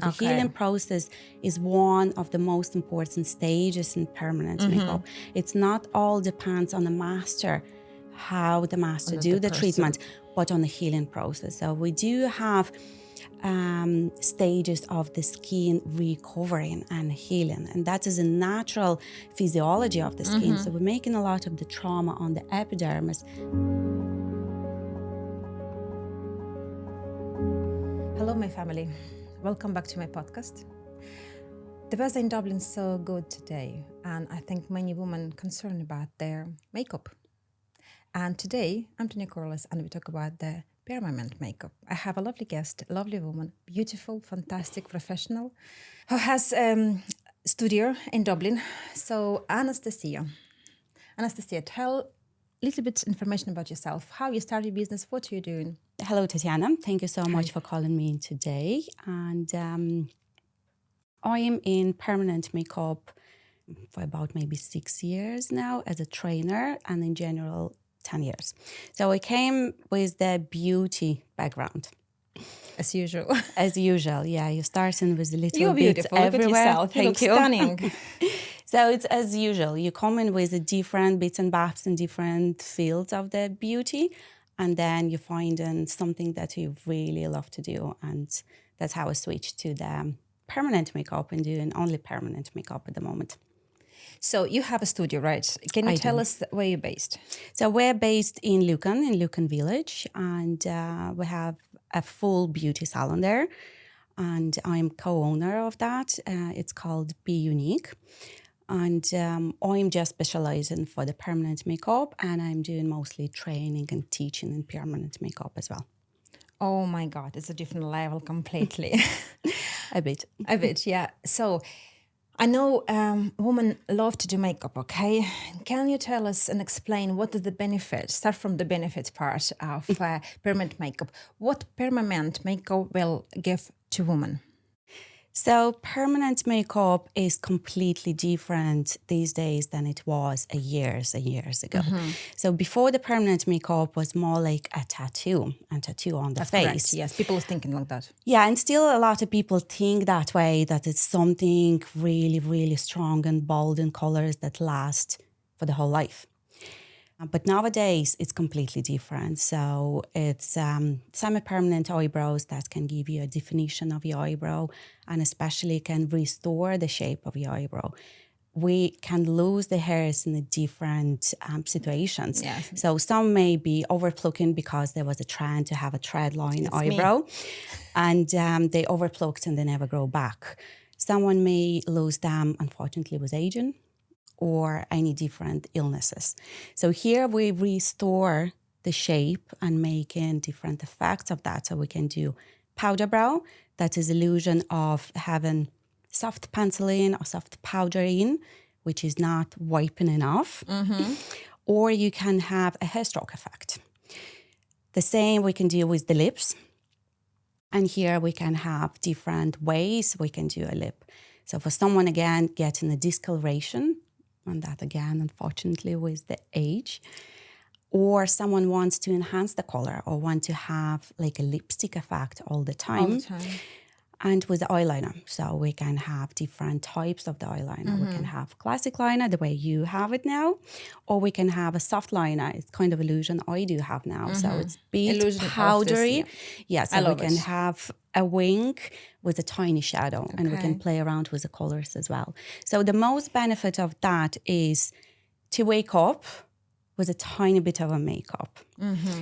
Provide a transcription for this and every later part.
The healing process is one of the most important stages in permanent makeup. It's not all depends on the master, how the master do the treatment, but on the healing process. So we do have stages of the skin recovering and healing, and that is a natural physiology of the skin. So we're making a lot of the trauma on the epidermis. Hello, my family. Welcome back to my podcast. The weather in Dublin is so good today, and I think many women concerned about their makeup. And today, I'm Tanya Corless, and we talk about the permanent makeup. I have a lovely guest, a lovely woman, beautiful, fantastic professional, who has a studio in Dublin. So, Anastasia, tell a little bit information about yourself, how you started your business, what you're doing. Hello, Tatiana. Thank you so much for calling me in today. And I am in permanent makeup for about maybe 6 years now as a trainer, and in general, 10 years. So I came with the beauty background. As usual. As usual, yeah. You're starting with a little You're bit beautiful. everywhere. Look at yourself. Thank you look stunning. So it's as usual. You come in with the different bits and bobs in different fields of the beauty, and then you find something that you really love to do. And that's how I switched to the permanent makeup and doing only permanent makeup at the moment. So you have a studio, right? Can you tell us where you're based? So we're based in Lucan Village, and we have a full beauty salon there. And I'm co-owner of that. It's called Be Unique. And I'm just specializing for the permanent makeup, and I'm doing mostly training and teaching in permanent makeup as well. Oh my God, it's a different level completely. A bit, yeah. So I know women love to do makeup, okay? Can you tell us and explain what are the benefits, start from the benefits part of permanent makeup. What permanent makeup will give to women? So permanent makeup is completely different these days than it was years ago. So before, the permanent makeup was more like a tattoo on the face. Correct. Yes, people are thinking like that. Yeah, and still a lot of people think that way, that it's something really, really strong and bold in colors that last for the whole life. But nowadays, it's completely different. So it's semi-permanent eyebrows that can give you a definition of your eyebrow, and especially can restore the shape of your eyebrow. We can lose the hairs in the different situations. Yes. So some may be overplucking because there was a trend to have a threadline eyebrow, and they overplucked and they never grow back. Someone may lose them, unfortunately, with aging, or any different illnesses. So here we restore the shape and making different effects of that. So we can do powder brow, that is illusion of having soft penciling or soft powdering, which is not wiping enough. Or you can have a hair stroke effect. The same we can do with the lips. And here we can have different ways we can do a lip. So for someone, again, getting a discoloration, and that again, unfortunately, with the age. Or someone wants to enhance the color or want to have like a lipstick effect all the time. And with the eyeliner. So we can have different types of the eyeliner. We can have classic liner, the way you have it now. Or we can have a soft liner. It's kind of illusion I do have now. So it's big, illusion powdery. So we can it. have a wing with a tiny shadow, and we can play around with the colors as well. So the most benefit of that is to wake up with a tiny bit of a makeup.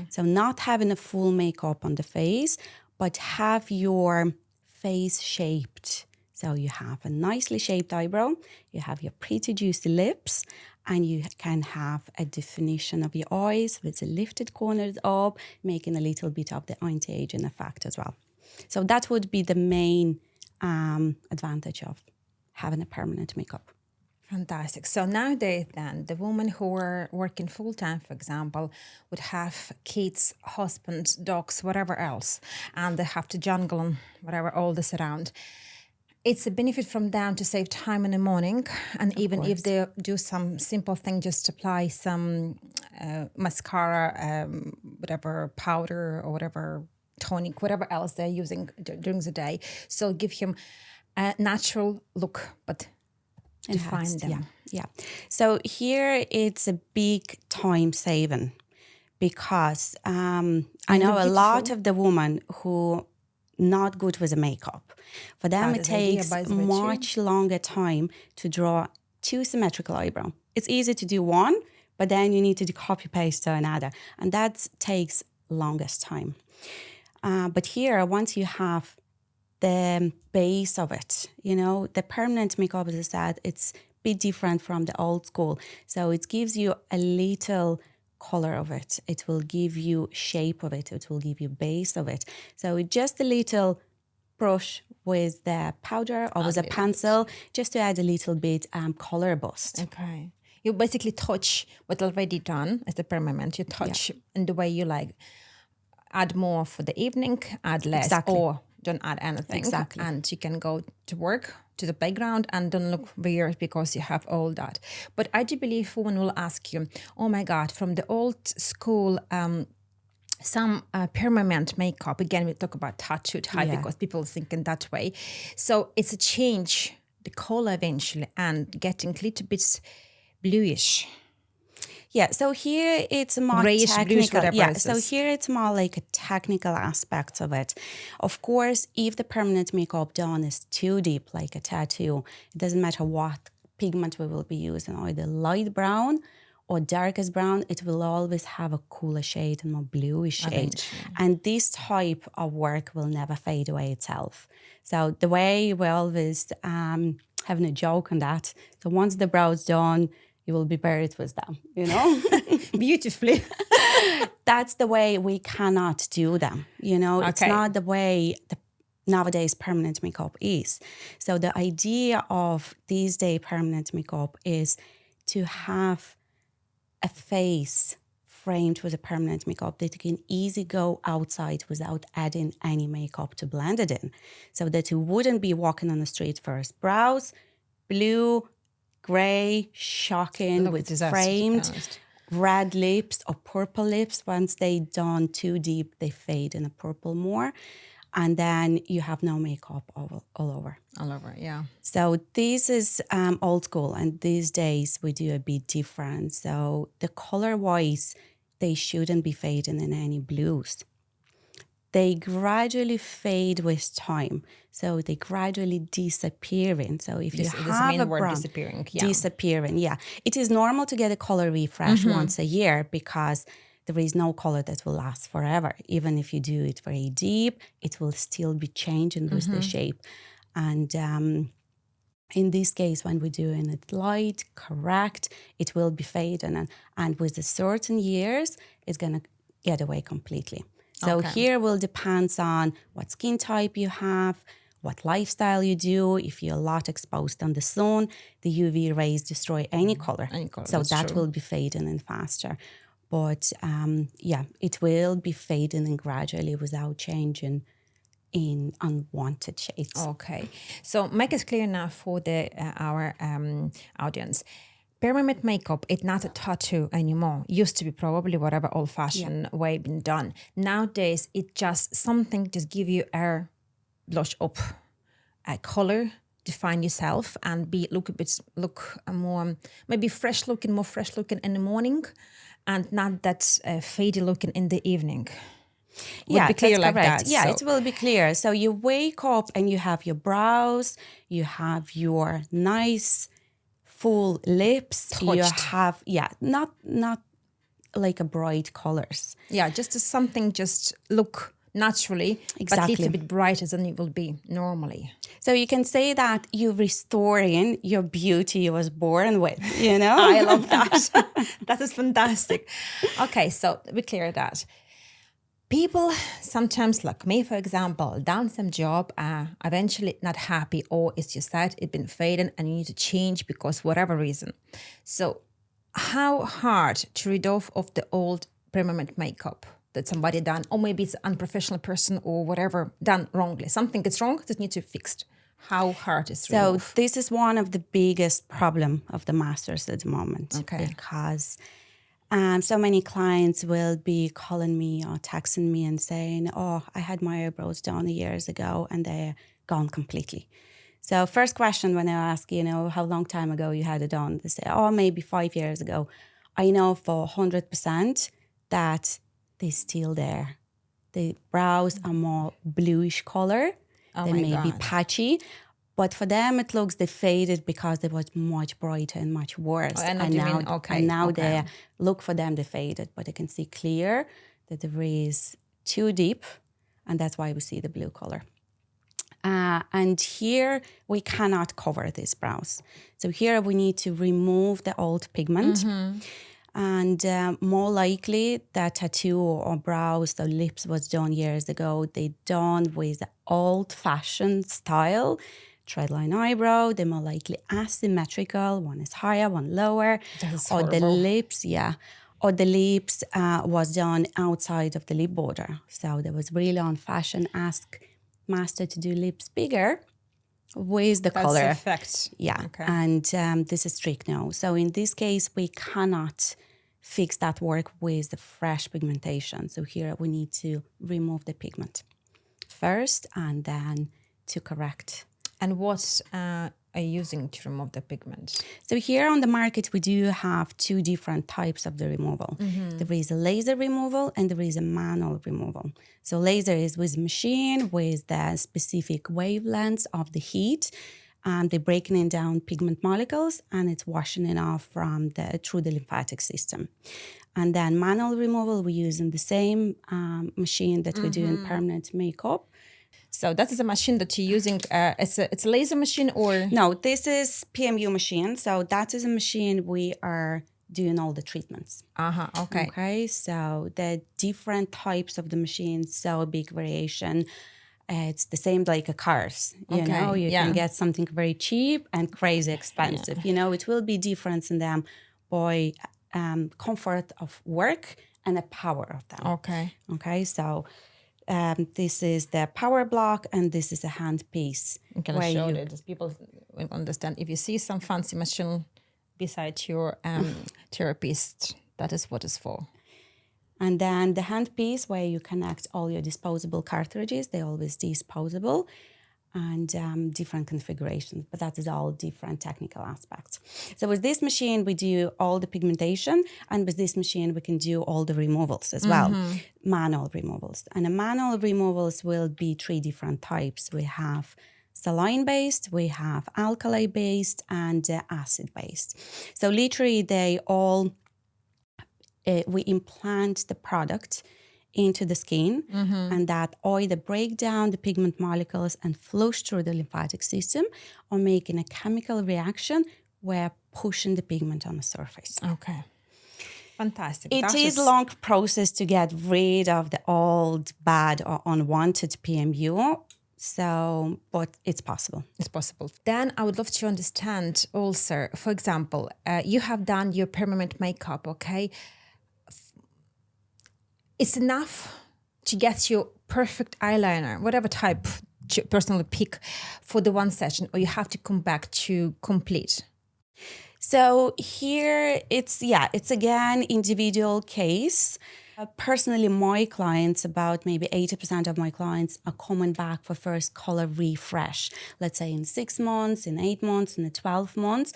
So not having a full makeup on the face, but have your face shaped. So you have a nicely shaped eyebrow, you have your pretty juicy lips, and you can have a definition of your eyes with the lifted corners up, making a little bit of the anti-aging effect as well. So that would be the main advantage of having a permanent makeup. Fantastic. So nowadays then, the women who are working full-time, for example, would have kids, husbands, dogs, whatever else, and they have to jungle and whatever, all this around. It's a benefit from them to save time in the morning, and even if they do some simple thing, just apply some mascara, whatever powder or whatever tonic, whatever else they're using during the day. So give him a natural look, but define them. Yeah. So here it's a big time saving because I know a lot of the women who not good with the makeup. For them, it takes much longer time to draw 2 symmetrical eyebrows. It's easy to do one, but then you need to do copy paste to another, and that takes longest time. But here, once you have the base of it, the permanent makeup, as I said, it's a bit different from the old school. So it gives you a little color of it. It will give you shape of it. It will give you base of it. So just a little brush with the powder or with a pencil, just to add a little bit color boost. Okay. You basically touch what's already done as the permanent. You touch in the way you like. Add more for the evening, add less, or don't add anything. Exactly. And you can go to work, to the playground, and don't look weird because you have all that. But I do believe women will ask you, oh my God, from the old school, some permanent makeup, again, we talk about tattooed high because people think in that way. So it's a change, the color eventually, and getting a little bit bluish. Yeah, so here it's more grayish, technical. Bluish, so here it's more like a technical aspect of it. Of course, if the permanent makeup done is too deep, like a tattoo, it doesn't matter what pigment we will be using, either light brown or darkest brown, it will always have a cooler shade and more bluish shade. And this type of work will never fade away itself. So the way we always having a joke on that, so once the brow's done, you will be buried with them, Beautifully. That's the way we cannot do them, It's not the way nowadays permanent makeup is. So the idea of these days permanent makeup is to have a face framed with a permanent makeup that you can easily go outside without adding any makeup to blend it in. So that you wouldn't be walking on the street first. Brows, blue, grey, shocking, with framed red lips or purple lips. Once they done too deep, they fade in a purple more. And then you have no makeup all over. All over, yeah. So this is old school, and these days we do a bit different. So the color-wise, they shouldn't be fading in any blues. They gradually fade with time. So they gradually disappearing. So if you have a brown disappearing, it is normal to get a color refresh once a year because there is no color that will last forever. Even if you do it very deep, it will still be changing with the shape. And in this case, when we're doing it light, correct, it will be fading. And with a certain years, it's going to get away completely. So here will depends on what skin type you have, what lifestyle you do. If you're a lot exposed on the sun, the UV rays destroy any color. So that will be fading in faster. But it will be fading in gradually without changing in unwanted shades. Okay. So make it clear now for our audience. Permanent makeup, it's not a tattoo anymore. Used to be probably whatever old-fashioned way been done. Nowadays, it's just something just give you a blush up, a color, define yourself, and look more maybe fresh looking in the morning, and not that faded looking in the evening. Be clear like correct. That. Yeah, so. It will be clear. So you wake up and you have your brows, you have your nice full lips, touched. You have, not like a bright colors. Yeah, just something just look naturally, but a little bit brighter than it will be normally. So you can say that you're restoring your beauty you was born with, I love that. That is fantastic. Okay, so we clear that. People sometimes, like me, for example, done some job, eventually not happy, or it's just that it's been fading and you need to change because whatever reason. So how hard to rid off of the old permanent makeup that somebody done, or maybe it's an unprofessional person or whatever done wrongly. Something is wrong that needs to be fixed. How hard is it? So this is one of the biggest problem of the masters at the moment. Okay. Because So many clients will be calling me or texting me and saying, oh, I had my eyebrows done years ago and they're gone completely. So first question when I ask, how long time ago you had it done? They say, oh, maybe 5 years ago. I know for 100% that they're still there. The brows are more bluish color. Oh They my may be God. patchy. But for them, it looks they faded because they was much brighter and much worse. Oh, I know what you mean. Okay, and now okay. they look for them, they faded. But you can see clear that the ray is too deep, and that's why we see the blue color. And here we cannot cover these brows. So here we need to remove the old pigment. And more likely that tattoo or brows or lips was done years ago. They done with the old-fashioned style, threadline eyebrow. They're more likely asymmetrical. One is higher, one lower. That is or the horrible. lips, or the lips was done outside of the lip border. So there was really on fashion. Ask master to do lips bigger with the color. That's effect. Yeah, Okay. and this is strict no. So in this case, we cannot fix that work with the fresh pigmentation. So here we need to remove the pigment first and then to correct. And what are you using to remove the pigment? So here on the market, we do have two different types of the removal. There is a laser removal and there is a manual removal. So laser is with machine with the specific wavelengths of the heat. They're breaking it down pigment molecules and it's washing it off through the lymphatic system. And then manual removal, we use in the same machine that we do in permanent makeup. So that is a machine that you're using. It's a laser machine or? No, this is PMU machine. So that is a machine we are doing all the treatments. Okay. Okay, so the different types of the machines, so a big variation. It's the same like a cars. You can get something very cheap and crazy expensive. It will be difference in them by comfort of work and the power of them. Okay, so this is the power block and this is a hand piece. I'm going to show it. People will understand. If you see some fancy machine beside your therapist, that is what it's for. And then the hand piece where you connect all your disposable cartridges, they're always disposable and different configurations, but that is all different technical aspects. So with this machine, we do all the pigmentation, and with this machine, we can do all the removals as well, manual removals. And the manual removals will be 3 different types. We have saline-based, we have alkali-based, and acid-based. So literally, we implant the product into the skin and that either break down the pigment molecules and flush through the lymphatic system or making a chemical reaction where pushing the pigment on the surface. Okay. Fantastic. It is a long process to get rid of the old, bad or unwanted PMU. But it's possible. It's possible. Then I would love to understand also, for example, you have done your permanent makeup, okay? It's enough to get your perfect eyeliner, whatever type you personally pick for the one session, or you have to come back to complete? So here it's again individual case. Personally, my clients, about maybe 80% of my clients are coming back for first color refresh, let's say in 6 months, in 8 months, in 12 months.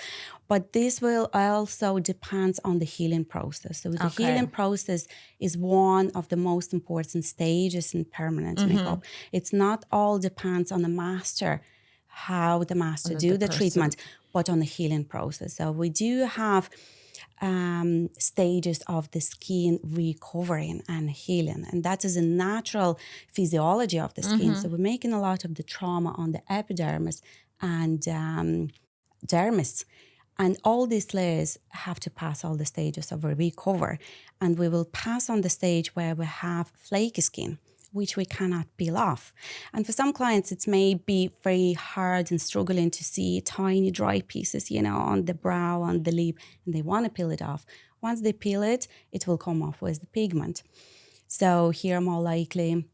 But this will also depend on the healing process. So the healing process is one of the most important stages in permanent makeup. It's not all depends on the master, how the master do the treatment, but on the healing process. So we do have stages of the skin recovering and healing. And that is a natural physiology of the skin. So we're making a lot of the trauma on the epidermis and dermis. And all these layers have to pass all the stages of a recover. And we will pass on the stage where we have flaky skin, which we cannot peel off. And for some clients, it may be very hard and struggling to see tiny dry pieces, on the brow, on the lip, and they want to peel it off. Once they peel it, it will come off with the pigment. So here, more likely,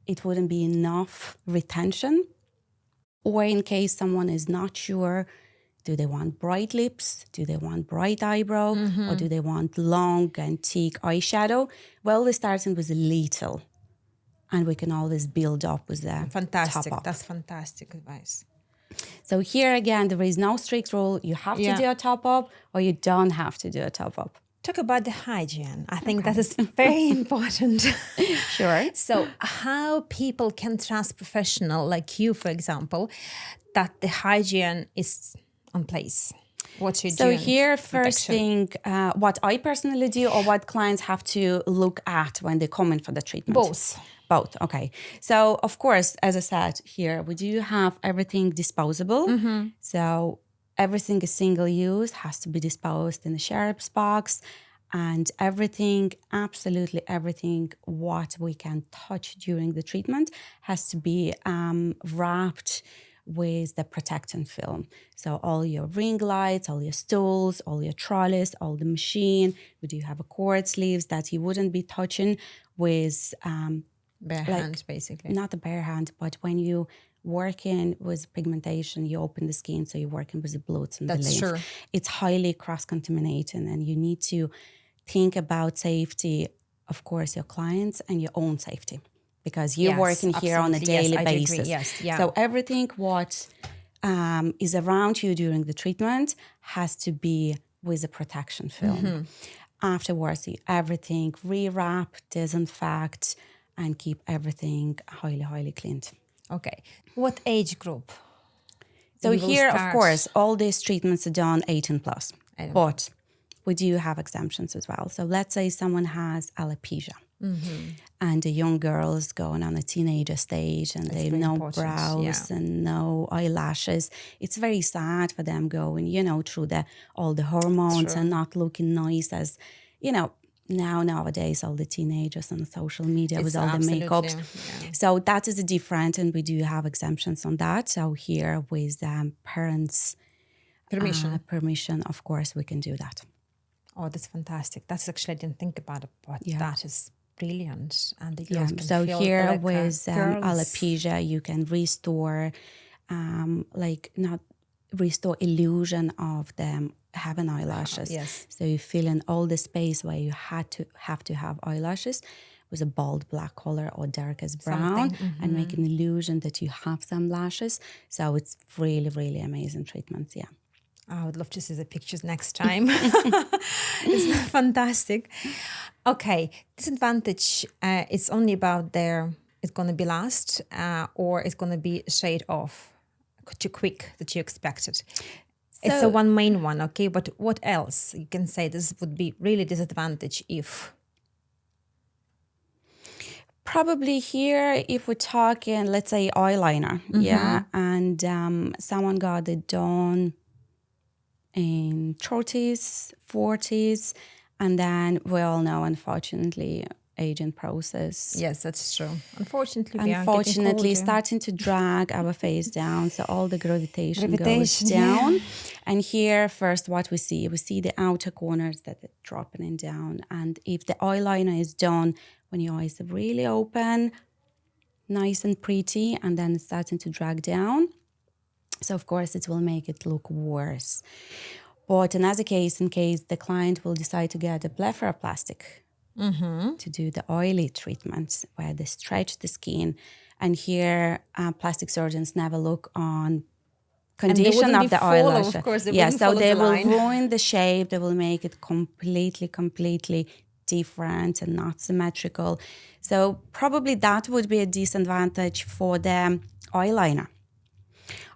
it wouldn't be enough retention. Or in case someone is not sure Do they want bright lips? Do they want bright eyebrow? Or do they want long and thick eyeshadow? Well, we're starting with a little, and we can always build up with the Fantastic. top up. That's fantastic advice. So here again, there is no strict rule. You have to do a top up, or you don't have to do a top up. Talk about the hygiene. I think that is very important. Sure. So how people can trust professional like you, for example, that the hygiene is on place? What you do? So here, first thing, what I personally do or what clients have to look at when they come in for the treatment? Both, okay. So, of course, as I said here, we do have everything disposable. So everything is single use, has to be disposed in a Sharps box, and everything, absolutely everything what we can touch during the treatment has to be wrapped with the protectant film. So all your ring lights, all your stools, all your trolleys, all the machine. We do have a cord sleeves that you wouldn't be touching with bare hands, basically. Not a bare hand, but when you working with pigmentation, you open the skin, so you're working with the bloats and the lymph. True. It's highly cross-contaminating, and you need to think about safety, of course, your clients and your own safety, because you're working here on a daily basis. So everything what is around you during the treatment has to be with a protection film. Afterwards, everything re-wrap, disinfect, and keep everything highly, highly cleaned. Okay. What age group? So here, of course, all these treatments are done 18 plus, but we do have exemptions as well. So let's say someone has alopecia and the young girls going on a teenager stage and they have no brows and no eyelashes. It's very sad for them going, through all the hormones and not looking nice as, nowadays all the teenagers on social media with all the makeup. So that is different, and we do have exemptions on that. So here with parents' permission, of course, we can do that. Oh, that's fantastic. That's actually, I didn't think about it, but that is brilliant. And the girls can so feel here like with alopecia, you can restore, not restore illusion of them having eyelashes. So you fill in all the space where you have to have eyelashes with a bold black color or dark as brown and make an illusion that you have some lashes. So it's really, really amazing treatments. I would love to see the pictures next time. It's fantastic. Okay, disadvantage, it's only about it's going to be last or it's going to be shade off too quick that you expected. It's the one main one, okay? But what else? You can say this would be really disadvantage if... Probably here, if we're talking, let's say eyeliner, and someone got it done in 30s, 40s, and then we all know, unfortunately, aging process. Yes, that's true. Unfortunately, starting to drag our face down, so all the gravitation goes down. And here, first, what we see the outer corners that are dropping in down. And if the eyeliner is done when your eyes are really open, nice and pretty, and then it's starting to drag down, so of course it will make it look worse. But another case, in case the client will decide to get a blepharoplastic to do the oily treatments where they stretch the skin, and here plastic surgeons never look on condition of the eyelash. Of course, so they will ruin the shape. They will make it completely different and not symmetrical. So probably that would be a disadvantage for the eyeliner.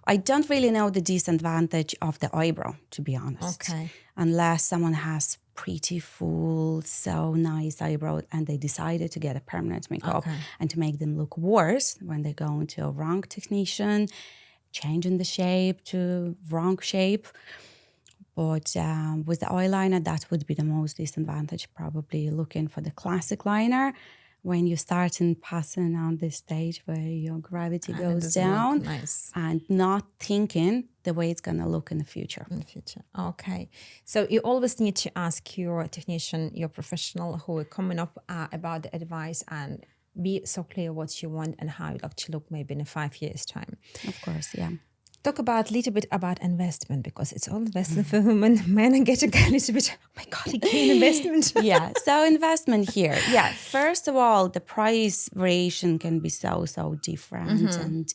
I don't really know the disadvantage of the eyebrow, to be honest. Okay. Unless someone has pretty full, so nice eyebrow and they decided to get a permanent makeup and to make them look worse when they go into a wrong technician, changing the shape to wrong shape. But with the eyeliner, that would be the most disadvantage, probably looking for the classic liner. When you start passing on this stage where your gravity goes down and not thinking the way it's going to look in the future. Okay. So you always need to ask your technician, your professional who are coming up about the advice and be so clear what you want and how you'd like to look maybe in 5 years' time. Of course, yeah. talk about a little bit about investment, because it's all investment for women. Men are getting a little bit, oh my God, again, investment. Yeah, so investment here. Yeah, first of all, the price variation can be so different. And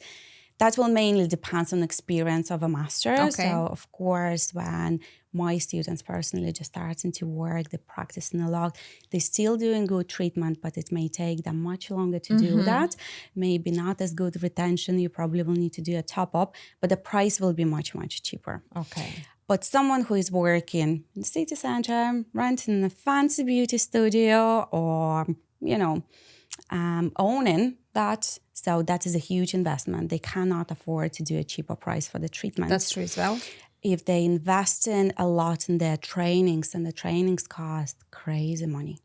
that will mainly depend on experience of a master. Okay. So, of course, when my students personally just starting to work, they're practicing a lot, they're still doing good treatment, but it may take them much longer to do that. Maybe not as good retention. You probably will need to do a top up, but the price will be much, much cheaper. Okay. But someone who is working in the city center, renting a fancy beauty studio, or, owning that, so that is a huge investment. They cannot afford to do a cheaper price for the treatment. That's true as well. If they invest in a lot in their trainings, and the trainings cost crazy money.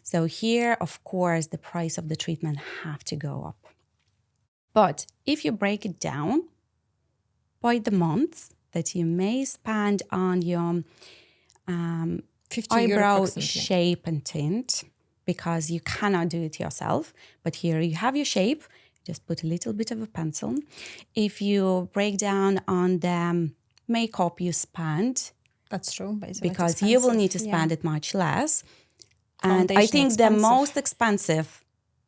So here, of course, the price of the treatment have to go up. But if you break it down by the months that you may spend on your eyebrow shape and tint, because you cannot do it yourself, but here you have your shape, just put a little bit of a pencil. If you break down on the makeup you spend, that's true, because you will need to spend it much less. And I think the most expensive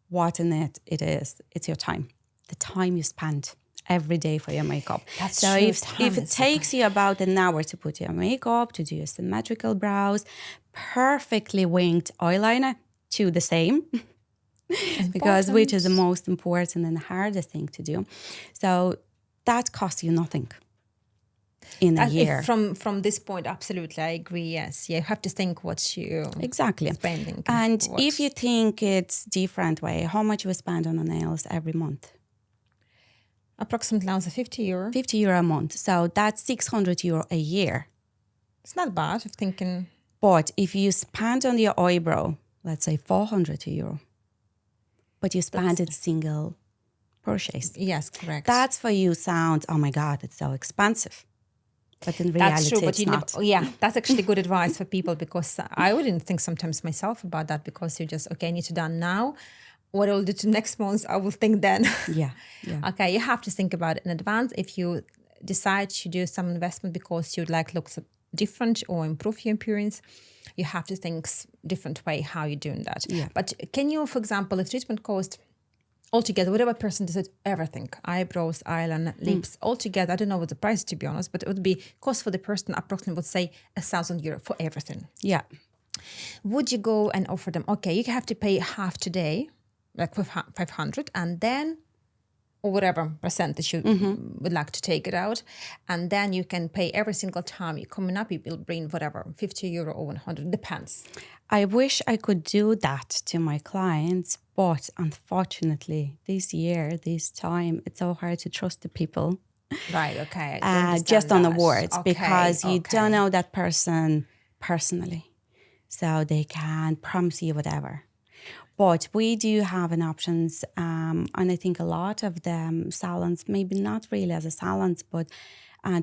what in it is, it's your time. The time you spend every day for your makeup. That's so true. If it takes you about an hour to put your makeup, to do your symmetrical brows, perfectly winged eyeliner, to the same. Because which is the most important and hardest thing to do. So that costs you nothing in a year. From this point, absolutely, I agree. Yes, you have to think what you spending. And if you think it's different way, how much we spend on the nails every month? Approximately now, €50. €50 a month. So that's €600 a year. It's not bad if thinking. But if you spend on your eyebrow, let's say €400, but you spend it single purchase. Yes, correct. That's for you sounds, oh my God, it's so expensive. But in reality, that's true, but it's not. That's actually good advice for people, because I wouldn't think sometimes myself about that, because you just, I need to done now. What I'll do to next month, I will think then. Yeah. Okay, you have to think about it in advance. If you decide to do some investment because you'd like looks different or improve your appearance, you have to think different way how you're doing that. Yeah. But can you, for example, if treatment cost altogether, whatever person does everything, eyebrows, eyeliner, lips, altogether, I don't know what the price, to be honest, but it would be cost for the person approximately, would say €1,000 for everything. Yeah. Would you go and offer them, okay, you have to pay half today, like 500, and then, or whatever percentage you would like to take it out, and then you can pay every single time you're coming up, you will bring whatever, €50 or 100, depends. I wish I could do that to my clients, but unfortunately, this year, this time, it's so hard to trust the people. Right, okay. Just on the words, because you don't know that person personally. So they can promise you whatever. But we do have an options, and I think a lot of them salons, maybe not really as a salons, but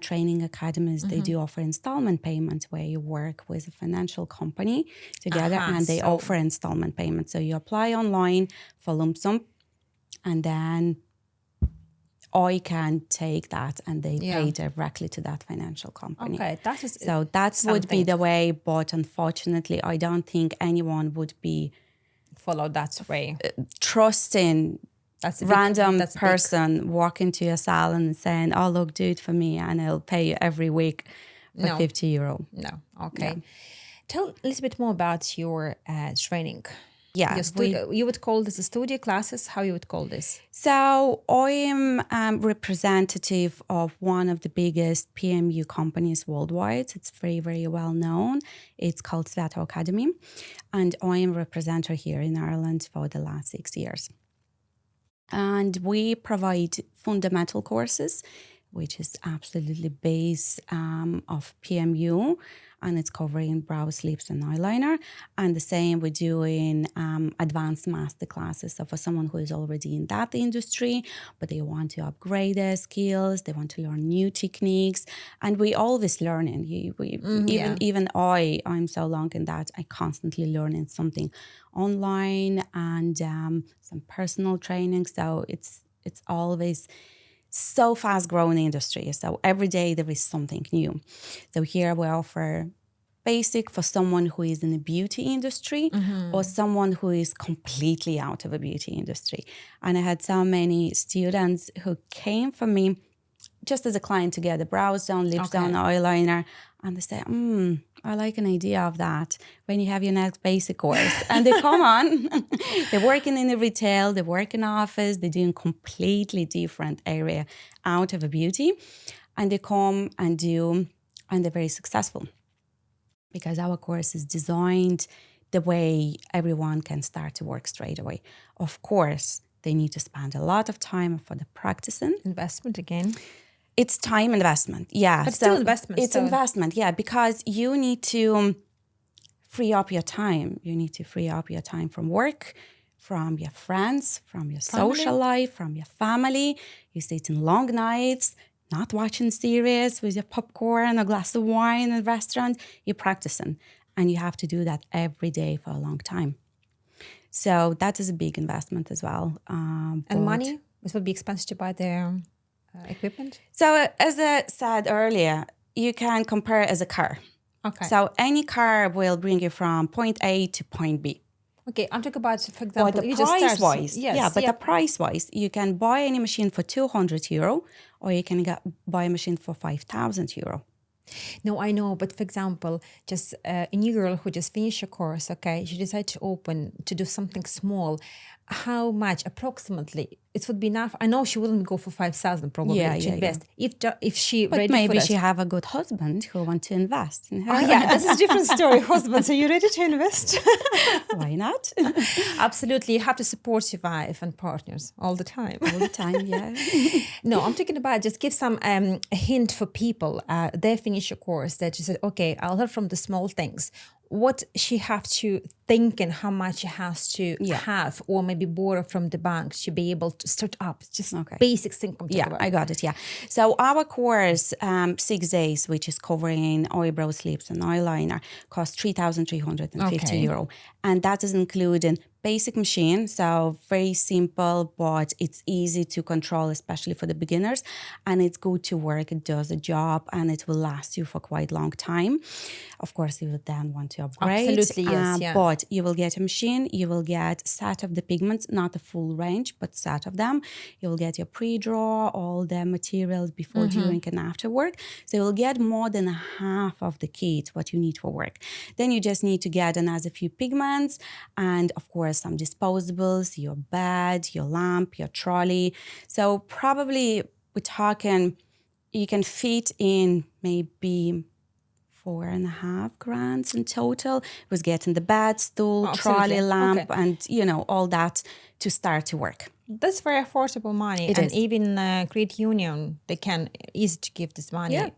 training academies, they do offer installment payments where you work with a financial company together, and they offer installment payments. So you apply online for lump sum, and then I can take that and they pay directly to that financial company. Okay, that would be the way, but unfortunately, I don't think anyone would be follow that way. Trusting random person walking to a salon and saying, oh, look, do it for me and I'll pay you every week for €50. No, okay. Yeah. Tell a little bit more about your training. Yeah. You would call this a studio classes? How you would call this? So I am representative of one of the biggest PMU companies worldwide. It's very, very well known. It's called Svato Academy. And I am a representative here in Ireland for the last 6 years. And we provide fundamental courses, which is absolutely base of PMU. And it's covering brows, lips, and eyeliner. And the same we're doing advanced master classes. So for someone who is already in that industry, but they want to upgrade their skills, they want to learn new techniques. And we always learning. Even I'm so long in that, I constantly learning something online and some personal training. So it's always so fast growing industry. So every day there is something new. So here we offer basic for someone who is in the beauty industry or someone who is completely out of a beauty industry. And I had so many students who came for me just as a client to get the brows done, lips done, eyeliner. And they say, I like an idea of that when you have your next basic course. And they come on, they're working in the retail, they work in office, they're doing completely different area out of a beauty. And they come and do, and they're very successful. Because our course is designed the way everyone can start to work straight away. Of course, they need to spend a lot of time for the practicing. Investment again. It's time investment, yeah. But still investment. It's investment, yeah, because you need to free up your time. You need to free up your time from work, from your friends, from your social life, from your family. You sit in long nights, not watching series with your popcorn, a glass of wine in a restaurant. You're practicing. And you have to do that every day for a long time. So that is a big investment as well. And money? It would be expensive to buy their equipment? So as I said earlier, you can compare it as a car. Okay. So any car will bring you from point A to point B. Okay, I'm talking about, for example, But the price-wise, the price-wise, you can buy any machine for €200 or you can buy a machine for €5,000. No, I know, but for example, just a new girl who just finished a course, okay, she decided to do something small. How much approximately it would be enough? I know she wouldn't go for 5,000 probably to invest. If she but ready maybe for that. she have a good husband who want to invest in her. Oh yeah, this is a different story. Husbands, are you ready to invest? Why not? Absolutely, you have to support your wife and partners all the time. All the time, yeah. No, I'm talking about just give some a hint for people. They finish a course that you said, okay, I'll learn from the small things. What she have to think and how much she has to have or maybe borrow from the bank to be able to start up. Just basic income. Yeah, I got it, yeah. So our course, 6 days, which is covering eyebrows, lips and eyeliner, costs €3,350. And that is including basic machine, so very simple, but it's easy to control, especially for the beginners. And it's good to work, it does a job, and it will last you for quite a long time. Of course, you would then want to upgrade. Absolutely, yes, But you will get a machine, you will get set of the pigments, not a full range, but set of them. You will get your pre-draw, all the materials before, during, and after work. So you'll get more than half of the kit, what you need for work. Then you just need to get another few pigments, and of course, some disposables, your bed, your lamp, your trolley. So probably we're talking, you can fit in maybe $4,500 in total. It was getting the bed, stool, trolley, lamp, and all that to start to work. That's very affordable money. It is. Even credit union, they can easy to give this money. Yeah.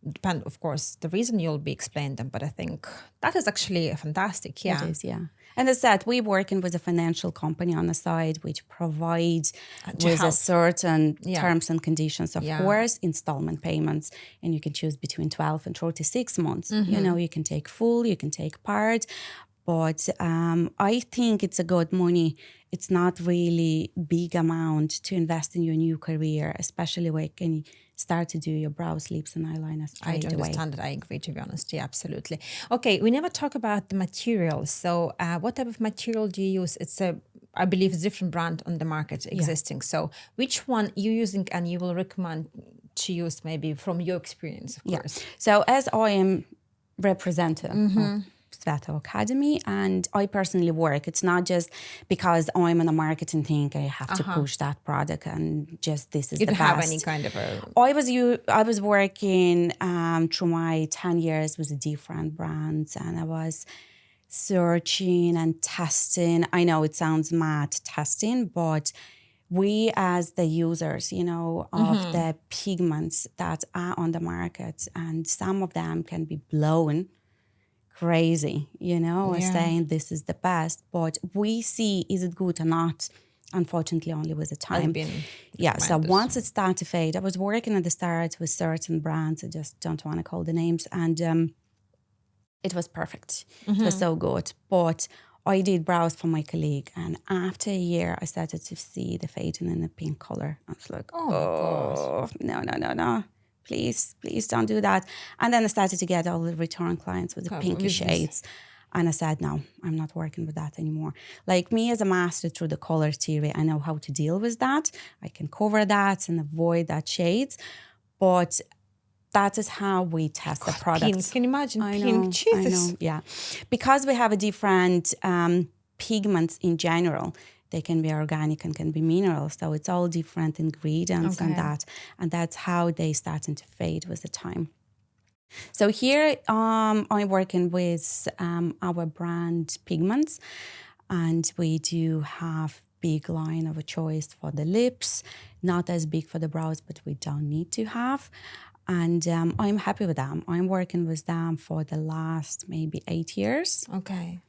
Depend, of course, the reason you'll be explaining them, but I think that is actually fantastic. Yeah, it is. Yeah, and as I said, we're working with a financial company on the side which provides with a certain terms and conditions. Of course, installment payments, and you can choose between 12 and 36 months. You can take full, you can take part. But I think it's a good money. It's not really big amount to invest in your new career, especially when you can start to do your brows, lips, and eyeliner straight away. I understand that. I agree, to be honest. Yeah, absolutely. Okay, we never talk about the materials. So what type of material do you use? I believe it's a different brand on the market existing. So which one you using and you will recommend to use maybe from your experience, of course? So as I am representative Sveta Academy, and I personally work. It's not just because I'm in a marketing thing, I have to push that product and just this is the best. You don't have any kind of a... I was working through my 10 years with different brands, and I was searching and testing. I know it sounds mad testing, but we as the users, of the pigments that are on the market, and some of them can be blown crazy, saying this is the best, but we see, is it good or not? Unfortunately, only with the time. So once it started to fade, I was working at the start with certain brands, I just don't want to call the names, and it was perfect. It was so good. But I did brows for my colleague, and after a year, I started to see the fading in the pink color. I was like, oh, no. Please don't do that. And then I started to get all the return clients with the pinky shades. And I said, no, I'm not working with that anymore. Like me as a master through the color theory, I know how to deal with that. I can cover that and avoid that shades. But that is how we test the products. Pink. Can you imagine I pink? know, Jesus. I know, yeah. Because we have a different pigments in general. They can be organic and can be minerals. So it's all different ingredients and that. And that's how they starting to fade with the time. So here I'm working with our brand Pigments, and we do have big line of a choice for the lips, not as big for the brows, but we don't need to have. And I'm happy with them. I'm working with them for the last maybe 8 years. Okay.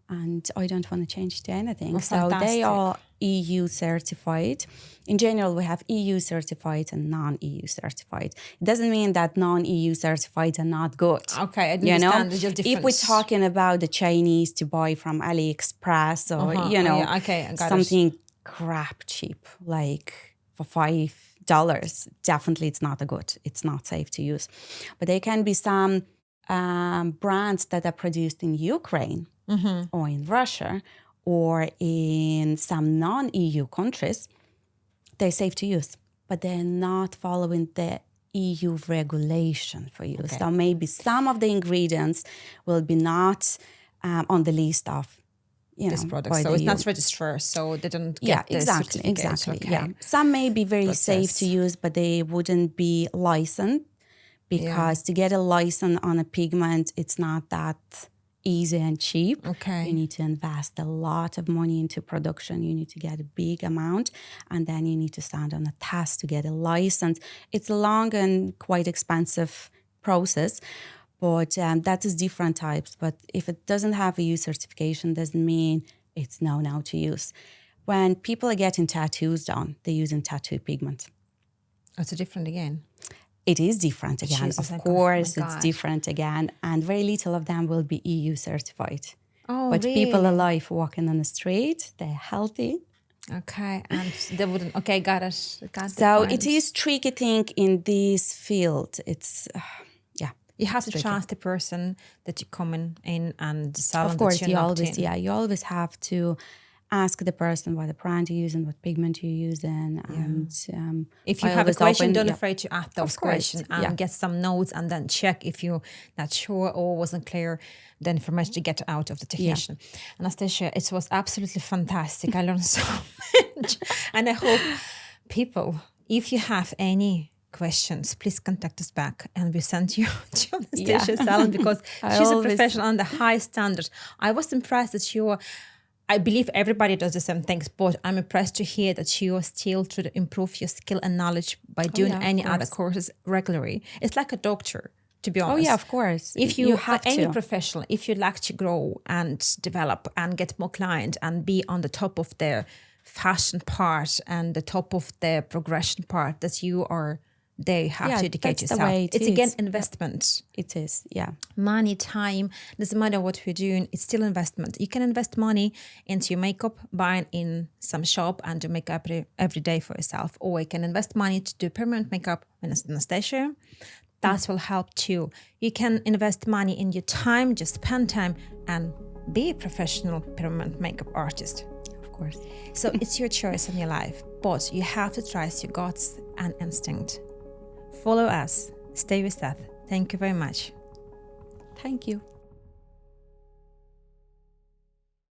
And I don't want to change to anything. Oh, so they are EU certified. In general, we have EU certified and non-EU certified. It doesn't mean that non-EU certified are not good. Okay, I understand the difference. If we're talking about the Chinese to buy from AliExpress or, something crap cheap, like for $5, definitely it's not it's not safe to use. But there can be some brands that are produced in Ukraine, or in Russia, or in some non-EU countries. They're safe to use, but they're not following the EU regulation for use. Okay. So maybe some of the ingredients will be not on the list of this product. So it's not registered, so they don't get the certificate. Exactly. Okay. Yeah, some may be very safe to use, but they wouldn't be licensed, because to get a license on a pigment, it's not that easy and cheap. Okay. You need to invest a lot of money into production. You need to get a big amount, and then you need to stand on a test to get a license. It's a long and quite expensive process, but that is different types. But if it doesn't have a EU certification, doesn't mean it's no to use. When people are getting tattoos done, they're using tattoo pigment. It's different again. It is different again. Jesus, of course, it's different again. And very little of them will be EU certified. Oh, but really? people alive walking on the street, they're healthy. Okay, and they wouldn't. Okay, got it. So it is tricky thing in this field. It's, You have to trust the person that you come in and sell. Of course, you always have to ask the person what the brand you're using, what pigment you're using. And if you have a question, don't afraid to ask those questions and get some notes, and then check if you're not sure or wasn't clear the information to get out of the technician. Anastasia, it was absolutely fantastic. I learned so much. And I hope people, if you have any questions, please contact us back, and we send you to Anastasia salon, because she's a professional on the high standards. I was impressed that I believe everybody does the same things, but I'm impressed to hear that you are still trying to improve your skill and knowledge by doing any other courses regularly. It's like a doctor, to be honest. Oh yeah, of course. If you have any professional, if you'd like to grow and develop and get more clients and be on the top of the fashion part and the top of the progression part, that you are, they have to educate yourself. It's again investment. It is, yeah. Money, time, doesn't matter what we're doing, it's still investment. You can invest money into your makeup, buying in some shop and do makeup every day for yourself. Or you can invest money to do permanent makeup in Anastasia. That will help too. You can invest money in your time, just spend time and be a professional permanent makeup artist. Of course. So it's your choice in your life, but you have to trust your guts and instinct. Follow us. Stay with us. Thank you very much. Thank you.